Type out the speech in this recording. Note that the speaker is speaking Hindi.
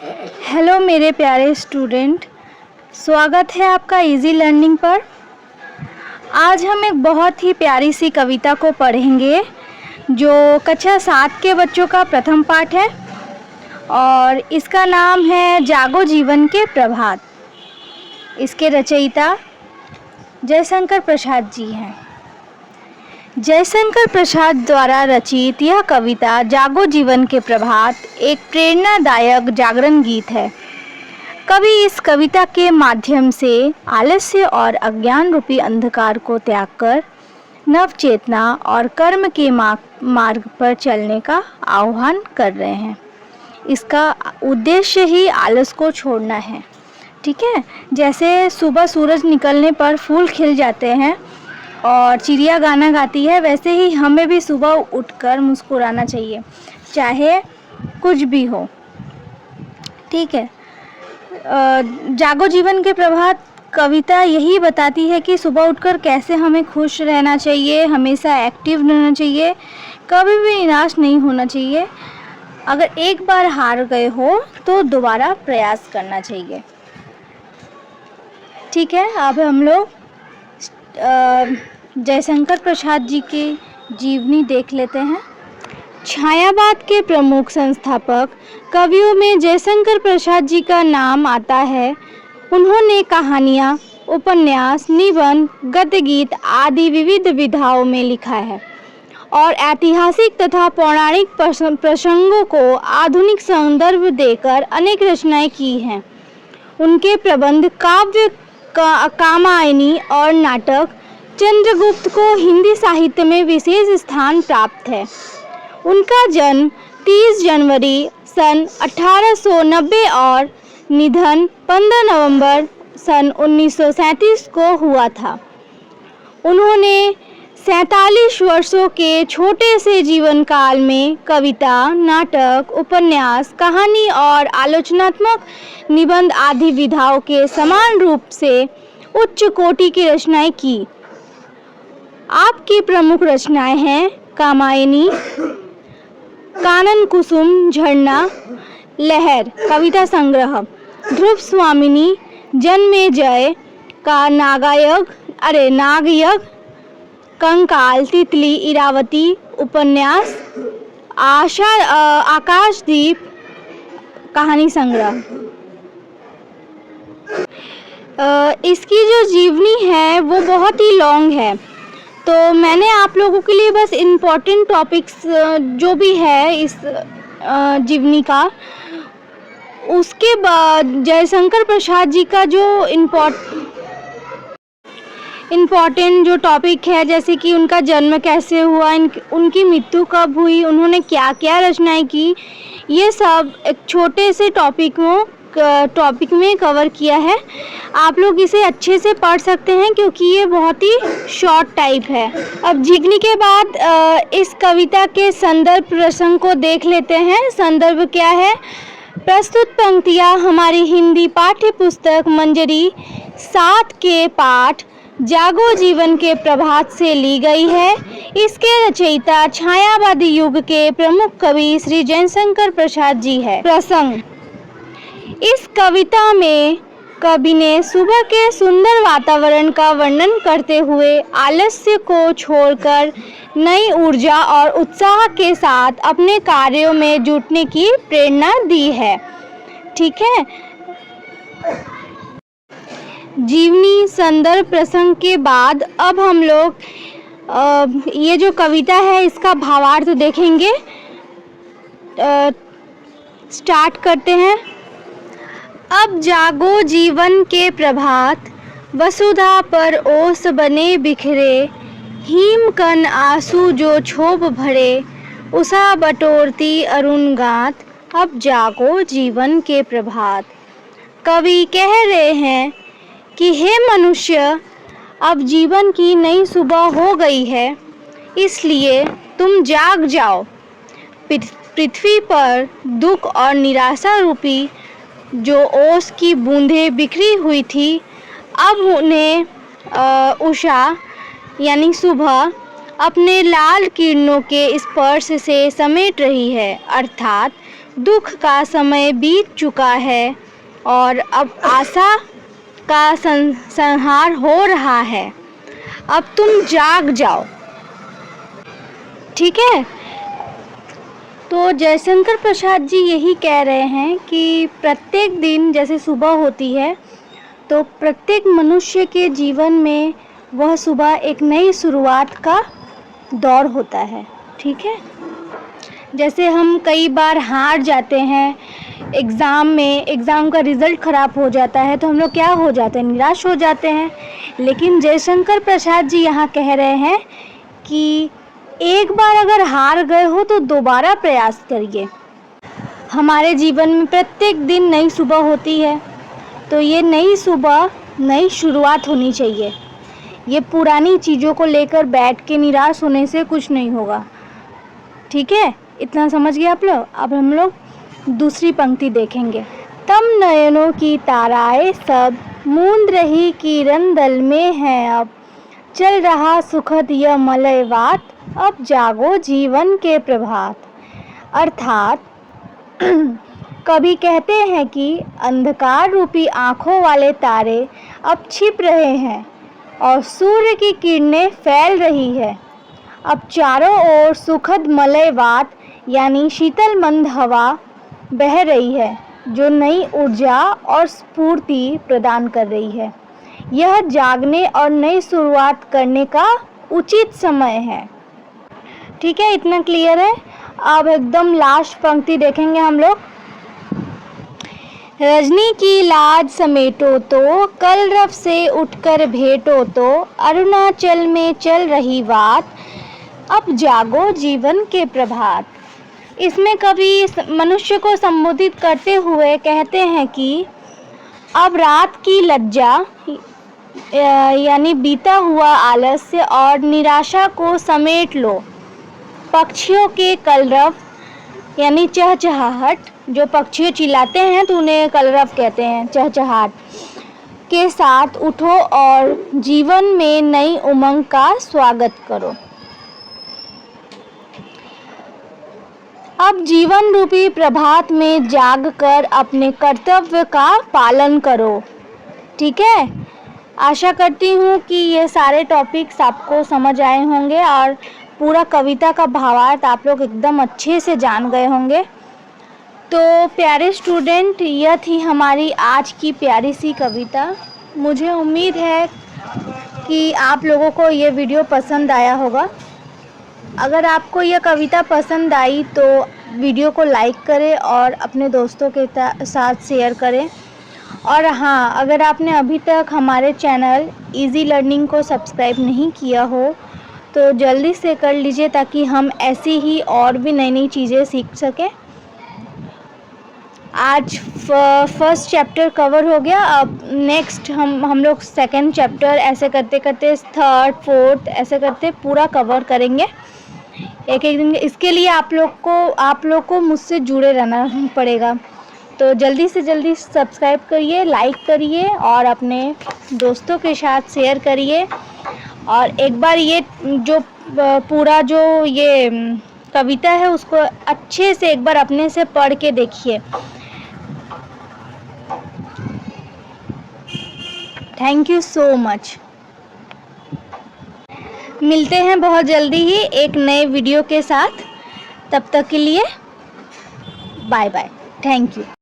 हेलो मेरे प्यारे स्टूडेंट, स्वागत है आपका इजी लर्निंग पर। आज हम एक बहुत ही प्यारी सी कविता को पढ़ेंगे जो कक्षा 7 के बच्चों का प्रथम पाठ है और इसका नाम है जागो जीवन के प्रभात। इसके रचयिता जयशंकर प्रसाद जी हैं। जयशंकर प्रसाद द्वारा रचित यह कविता जागो जीवन के प्रभात एक प्रेरणादायक जागरण गीत है। कवि इस कविता के माध्यम से आलस्य और अज्ञान रूपी अंधकार को त्याग कर नव चेतना और कर्म के मार्ग पर चलने का आह्वान कर रहे हैं। इसका उद्देश्य ही आलस को छोड़ना है। ठीक है, जैसे सुबह सूरज निकलने पर फूल खिल जाते हैं और चिड़िया गाना गाती है, वैसे ही हमें भी सुबह उठकर मुस्कुराना चाहिए, चाहे कुछ भी हो। ठीक है, जागो जीवन के प्रभात कविता यही बताती है कि सुबह उठकर कैसे हमें खुश रहना चाहिए, हमेशा एक्टिव रहना चाहिए, कभी भी निराश नहीं होना चाहिए। अगर एक बार हार गए हो तो दोबारा प्रयास करना चाहिए। ठीक है, अब हम लोग जयशंकर प्रसाद जी की जीवनी देख लेते हैं। छायावाद के प्रमुख संस्थापक कवियों में जयशंकर प्रसाद जी का नाम आता है। उन्होंने कहानियाँ, उपन्यास, निबंध, गद्य गीत आदि विविध विधाओं में लिखा है और ऐतिहासिक तथा पौराणिक प्रसंगों को आधुनिक संदर्भ देकर अनेक रचनाएं की हैं। उनके प्रबंध, काव्य, कामायनी और नाटक चंद्रगुप्त को हिंदी साहित्य में विशेष स्थान प्राप्त है। उनका जन्म 30 जनवरी सन 1890 और निधन 15 नवंबर सन 1937 को हुआ था। उन्होंने 47 वर्षों के छोटे से जीवन काल में कविता, नाटक, उपन्यास, कहानी और आलोचनात्मक निबंध आदि विधाओं के समान रूप से उच्च कोटि की रचनाएं की। आपकी प्रमुख रचनाएं हैं कामायनी, कानन कुसुम, झरना, लहर कविता संग्रह, ध्रुव स्वामिनी, जन्मेजय का नागयज्ञ, कंकाल, तितली, इरावती उपन्यास, आकाशदीप कहानी संग्रह। इसकी जो जीवनी है वो बहुत ही लॉन्ग है, तो मैंने आप लोगों के लिए बस इम्पोर्टेंट टॉपिक्स जो भी है इस जीवनी का, उसके बाद जयशंकर प्रसाद जी का जो इम्पोर्टेंट जो टॉपिक है, जैसे कि उनका जन्म कैसे हुआ, उनकी मृत्यु कब हुई, उन्होंने क्या क्या रचनाएं की, ये सब एक छोटे से टॉपिक में कवर किया है। आप लोग इसे अच्छे से पढ़ सकते हैं क्योंकि ये बहुत ही शॉर्ट टाइप है। अब जीवनी के बाद इस कविता के संदर्भ प्रसंग को देख लेते हैं। संदर्भ क्या है? प्रस्तुत पंक्तियाँ हमारी हिंदी पाठ्य पुस्तक मंजरी 7 के पाठ जागो जीवन के प्रभात से ली गई है। इसके रचयिता छायावादी युग के प्रमुख कवि श्री जयशंकर प्रसाद जी है। प्रसंग: इस कविता में कवि ने सुबह के सुंदर वातावरण का वर्णन करते हुए आलस्य को छोड़कर नई ऊर्जा और उत्साह के साथ अपने कार्यों में जुटने की प्रेरणा दी है। ठीक है, जीवनी संदर्भ प्रसंग के बाद अब हम लोग ये जो कविता है इसका भावार्थ देखेंगे। स्टार्ट करते हैं। अब जागो जीवन के प्रभात, वसुधा पर ओस बने बिखरे, हिम कण आंसू जो क्षोभ भरे, उषा बटोरती अरुण गात, अब जागो जीवन के प्रभात। कवि कह रहे हैं कि हे मनुष्य, अब जीवन की नई सुबह हो गई है, इसलिए तुम जाग जाओ। पृथ्वी पर दुख और निराशा रूपी जो ओस की बूंदें बिखरी हुई थी, अब उन्हें उषा यानी सुबह अपने लाल किरणों के स्पर्श से समेट रही है, अर्थात दुख का समय बीत चुका है और अब आशा का संहार हो रहा है। अब तुम जाग जाओ। ठीक है, तो जयशंकर प्रसाद जी यही कह रहे हैं कि प्रत्येक दिन जैसे सुबह होती है तो प्रत्येक मनुष्य के जीवन में वह सुबह एक नई शुरुआत का दौर होता है। ठीक है, जैसे हम कई बार हार जाते हैं एग्ज़ाम में, एग्ज़ाम का रिज़ल्ट ख़राब हो जाता है तो हम लोग क्या हो जाते हैं, निराश हो जाते हैं। लेकिन जयशंकर प्रसाद जी यहाँ कह रहे हैं कि एक बार अगर हार गए हो तो दोबारा प्रयास करिए। हमारे जीवन में प्रत्येक दिन नई सुबह होती है, तो ये नई सुबह नई शुरुआत होनी चाहिए। ये पुरानी चीज़ों को लेकर बैठ के निराश होने से कुछ नहीं होगा। ठीक है, इतना समझ गए आप लोग। अब हम लोग दूसरी पंक्ति देखेंगे। तम नयनों की ताराएं सब मूंद रही किरण दल में है, अब चल रहा सुखद यह मलय वात, अब जागो जीवन के प्रभात। अर्थात कभी कहते हैं कि अंधकार रूपी आँखों वाले तारे अब छिप रहे हैं और सूर्य की किरणें फैल रही है। अब चारों ओर सुखद मलय वात यानी शीतल मंद हवा बह रही है जो नई ऊर्जा और स्फूर्ति प्रदान कर रही है। यह जागने और नई शुरुआत करने का उचित समय है। ठीक है, इतना क्लियर है। अब एकदम लास्ट पंक्ति देखेंगे हम लोग। रजनी की लाज समेटो तो कलरव से उठकर भेटो तो, अरुणाचल में चल रही बात, अब जागो जीवन के प्रभात। इसमें कवि मनुष्य को संबोधित करते हुए कहते हैं कि अब रात की लज्जा यानी बीता हुआ आलस्य और निराशा को समेट लो। पक्षियों के कलरव यानी चहचहाहट, जो पक्षी चिल्लाते हैं तो उन्हें कलरव कहते हैं, चहचहाहट के साथ उठो और जीवन में नई उमंग का स्वागत करो। अब जीवन रूपी प्रभात में जागकर अपने कर्तव्य का पालन करो। ठीक है, आशा करती हूँ कि ये सारे टॉपिक्स आपको समझ आए होंगे और पूरा कविता का भावार्थ आप लोग एकदम अच्छे से जान गए होंगे। तो प्यारे स्टूडेंट, यह थी हमारी आज की प्यारी सी कविता। मुझे उम्मीद है कि आप लोगों को ये वीडियो पसंद आया होगा। अगर आपको यह कविता पसंद आई तो वीडियो को लाइक करें और अपने दोस्तों के साथ शेयर करें। और हाँ, अगर आपने अभी तक हमारे चैनल इजी लर्निंग को सब्सक्राइब नहीं किया हो तो जल्दी से कर लीजिए ताकि हम ऐसी ही और भी नई नई चीज़ें सीख सकें। आज फर्स्ट चैप्टर कवर हो गया। अब नेक्स्ट हम लोग सेकंड चैप्टर ऐसे करते करते थर्ड फोर्थ ऐसे करते पूरा कवर करेंगे एक एक दिन। इसके लिए आप लोग को मुझसे जुड़े रहना पड़ेगा। तो जल्दी से जल्दी सब्सक्राइब करिए, लाइक करिए और अपने दोस्तों के साथ शेयर करिए। और एक बार ये जो पूरा जो ये कविता है उसको अच्छे से एक बार अपने से पढ़ के देखिए। Thank you so much. मिलते हैं बहुत जल्दी ही एक नए वीडियो के साथ। तब तक के लिए बाय बाय। Thank you.